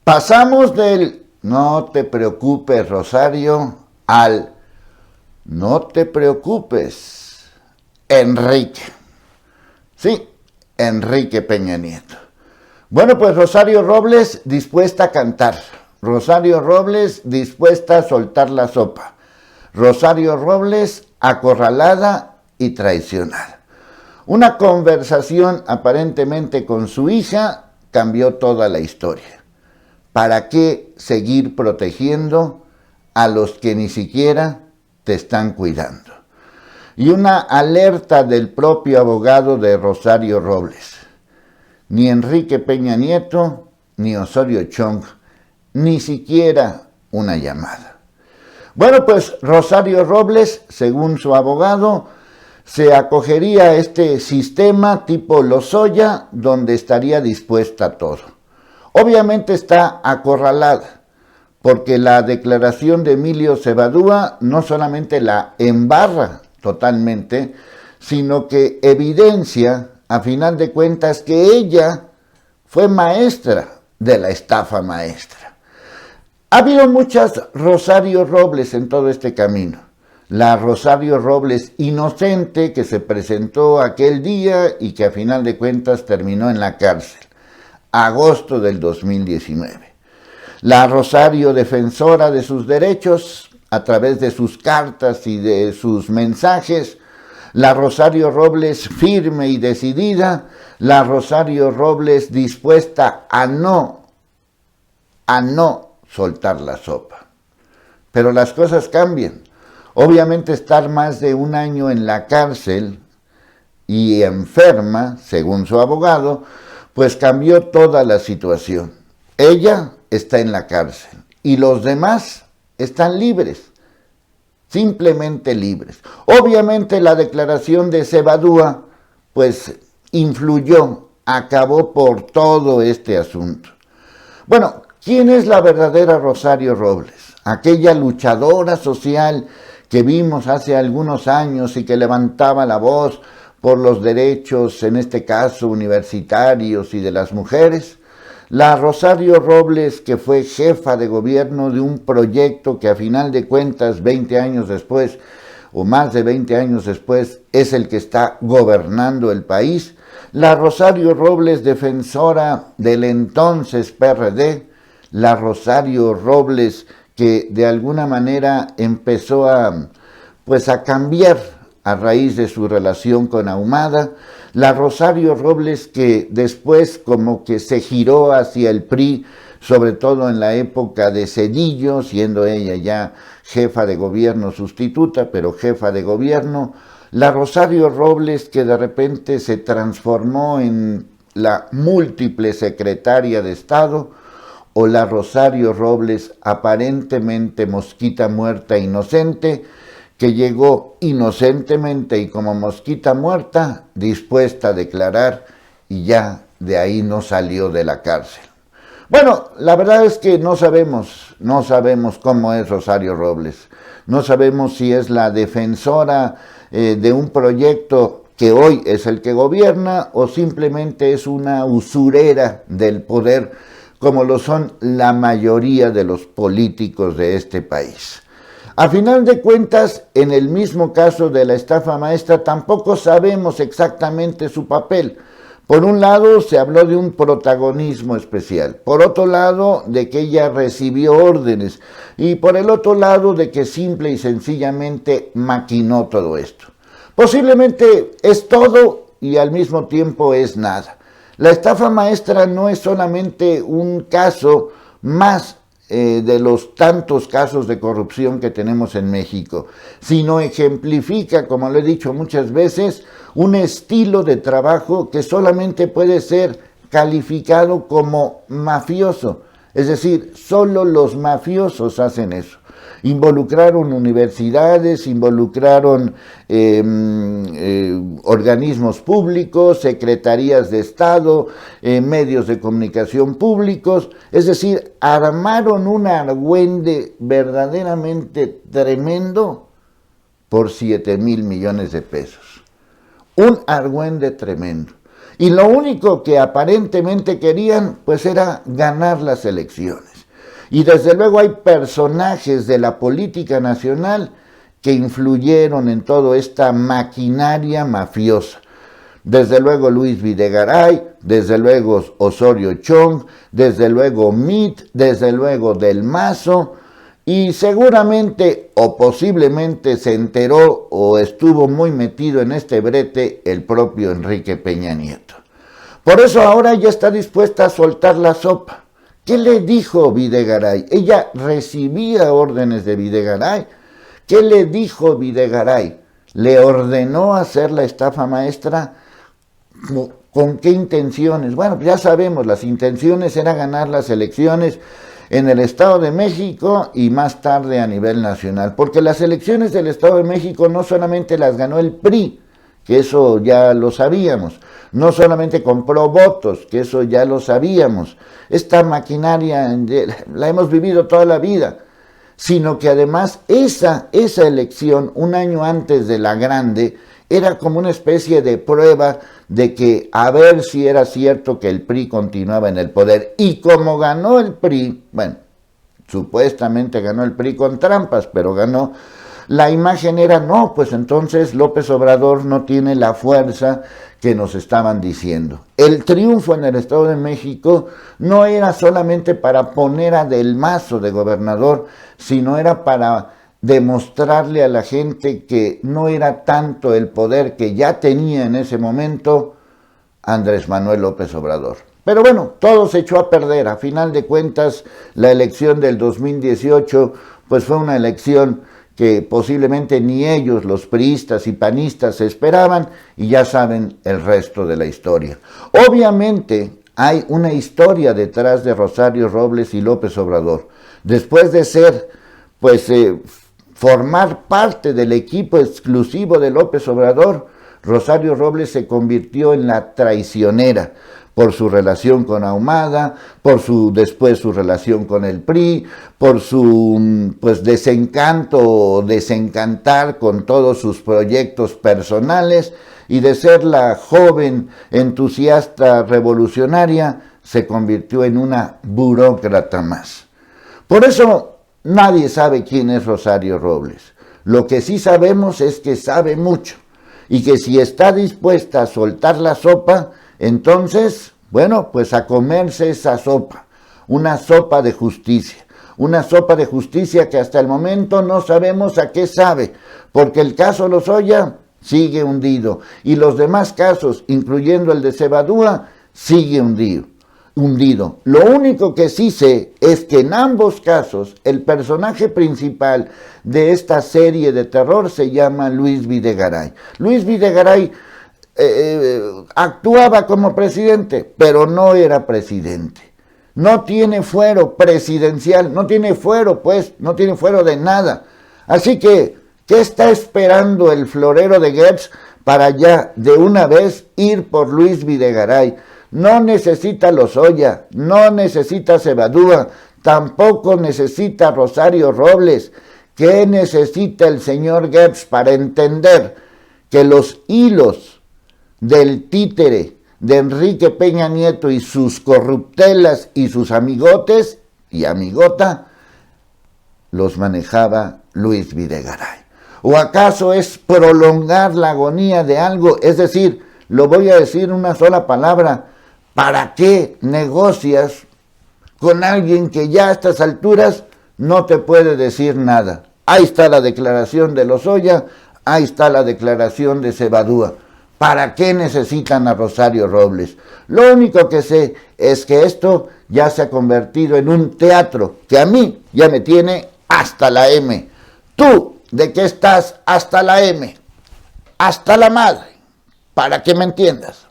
Pasamos del no te preocupes, Rosario, al no te preocupes, Enrique. Sí, Enrique Peña Nieto. Bueno, pues Rosario Robles dispuesta a cantar. Rosario Robles dispuesta a soltar la sopa. Rosario Robles acorralada y traicionada. Una conversación aparentemente con su hija cambió toda la historia. ¿Para qué seguir protegiendo a los que ni siquiera te están cuidando? Y una alerta del propio abogado de Rosario Robles. Ni Enrique Peña Nieto, ni Osorio Chong, ni siquiera una llamada. Bueno, pues Rosario Robles, según su abogado, se acogería a este sistema tipo Lozoya, donde estaría dispuesta a todo. Obviamente está acorralada, porque la declaración de Emilio Cebadúa no solamente la embarra totalmente, sino que evidencia, a final de cuentas, que ella fue maestra de la estafa maestra. Ha habido muchas Rosario Robles en todo este camino. La Rosario Robles inocente que se presentó aquel día y que a final de cuentas terminó en la cárcel, agosto del 2019. La Rosario defensora de sus derechos a través de sus cartas y de sus mensajes, la Rosario Robles firme y decidida, la Rosario Robles dispuesta a no soltar la sopa. Pero las cosas cambian. Obviamente estar más de un año en la cárcel y enferma, según su abogado, pues cambió toda la situación. Ella está en la cárcel y los demás están libres, simplemente libres. Obviamente la declaración de Cebadúa pues influyó, acabó por todo este asunto. Bueno, ¿quién es la verdadera Rosario Robles? Aquella luchadora social que vimos hace algunos años y que levantaba la voz por los derechos, en este caso universitarios y de las mujeres. La Rosario Robles que fue jefa de gobierno de un proyecto que a final de cuentas 20 años después o más de 20 años después es el que está gobernando el país. La Rosario Robles defensora del entonces PRD, la Rosario Robles que de alguna manera empezó a cambiar a raíz de su relación con Ahumada, la Rosario Robles que después como que se giró hacia el PRI, sobre todo en la época de Zedillo, siendo ella ya jefa de gobierno sustituta, pero jefa de gobierno, la Rosario Robles que de repente se transformó en la múltiple secretaria de Estado, o la Rosario Robles aparentemente mosquita muerta inocente, que llegó inocentemente y como mosquita muerta, dispuesta a declarar y ya de ahí no salió de la cárcel. Bueno, la verdad es que no sabemos cómo es Rosario Robles, no sabemos si es la defensora de un proyecto que hoy es el que gobierna o simplemente es una usurera del poder, como lo son la mayoría de los políticos de este país. A final de cuentas, en el mismo caso de la estafa maestra, tampoco sabemos exactamente su papel. Por un lado, se habló de un protagonismo especial. Por otro lado, de que ella recibió órdenes. Y por el otro lado, de que simple y sencillamente maquinó todo esto. Posiblemente es todo y al mismo tiempo es nada. La estafa maestra no es solamente un caso más de los tantos casos de corrupción que tenemos en México, sino ejemplifica, como lo he dicho muchas veces, un estilo de trabajo que solamente puede ser calificado como mafioso. Es decir, solo los mafiosos hacen eso. Involucraron universidades, involucraron organismos públicos, secretarías de Estado, medios de comunicación públicos, es decir, armaron un argüende verdaderamente tremendo por 7,000 millones de pesos. Un argüende tremendo. Y lo único que aparentemente querían, pues era ganar las elecciones. Y desde luego hay personajes de la política nacional que influyeron en toda esta maquinaria mafiosa. Desde luego Luis Videgaray, desde luego Osorio Chong, desde luego Mitt, desde luego Del Mazo, y seguramente o posiblemente se enteró o estuvo muy metido en este brete el propio Enrique Peña Nieto. Por eso ahora ella está dispuesta a soltar la sopa. ¿Qué le dijo Videgaray? Ella recibía órdenes de Videgaray. ¿Qué le dijo Videgaray? ¿Le ordenó hacer la estafa maestra? ¿Con qué intenciones? Bueno, ya sabemos, las intenciones eran ganar las elecciones en el Estado de México y más tarde a nivel nacional, porque las elecciones del Estado de México no solamente las ganó el PRI, que eso ya lo sabíamos, no solamente compró votos, que eso ya lo sabíamos, esta maquinaria la hemos vivido toda la vida, sino que además esa elección, un año antes de la grande, era como una especie de prueba de que a ver si era cierto que el PRI continuaba en el poder. Y como ganó el PRI, bueno, supuestamente ganó el PRI con trampas, pero ganó, la imagen era, no, pues entonces López Obrador no tiene la fuerza que nos estaban diciendo. El triunfo en el Estado de México no era solamente para poner a Del Mazo de gobernador, sino era para demostrarle a la gente que no era tanto el poder que ya tenía en ese momento Andrés Manuel López Obrador. Pero bueno, todo se echó a perder. A final de cuentas, la elección del 2018 pues fue una elección que posiblemente ni ellos, los priistas y panistas, esperaban, y ya saben el resto de la historia. Obviamente hay una historia detrás de Rosario Robles y López Obrador. Después de ser, formar parte del equipo exclusivo de López Obrador, Rosario Robles se convirtió en la traicionera por su relación con Ahumada, después su relación con el PRI, por su desencanto o desencantar con todos sus proyectos personales, y de ser la joven entusiasta revolucionaria, se convirtió en una burócrata más. Por eso nadie sabe quién es Rosario Robles. Lo que sí sabemos es que sabe mucho, y que si está dispuesta a soltar la sopa, entonces, bueno, pues a comerse esa sopa, una sopa de justicia que hasta el momento no sabemos a qué sabe, porque el caso Lozoya sigue hundido, y los demás casos, incluyendo el de Cebadúa, sigue hundido. Lo único que sí sé es que en ambos casos el personaje principal de esta serie de terror se llama Luis Videgaray. Luis Videgaray actuaba como presidente, pero no era presidente. No tiene fuero presidencial, no tiene fuero de nada. Así que, ¿qué está esperando el florero de Goebbels para ya de una vez ir por Luis Videgaray? No necesita Lozoya, no necesita Cebadúa, tampoco necesita Rosario Robles. ¿Qué necesita el señor Goebbels para entender que los hilos del títere de Enrique Peña Nieto y sus corruptelas y sus amigotes y amigota los manejaba Luis Videgaray? ¿O acaso es prolongar la agonía de algo? Es decir, lo voy a decir en una sola palabra: ¿para qué negocias con alguien que ya a estas alturas no te puede decir nada? Ahí está la declaración de Lozoya, ahí está la declaración de Cebadúa. ¿Para qué necesitan a Rosario Robles? Lo único que sé es que esto ya se ha convertido en un teatro que a mí ya me tiene hasta la M. ¿Tú de qué estás hasta la M? Hasta la madre, para que me entiendas.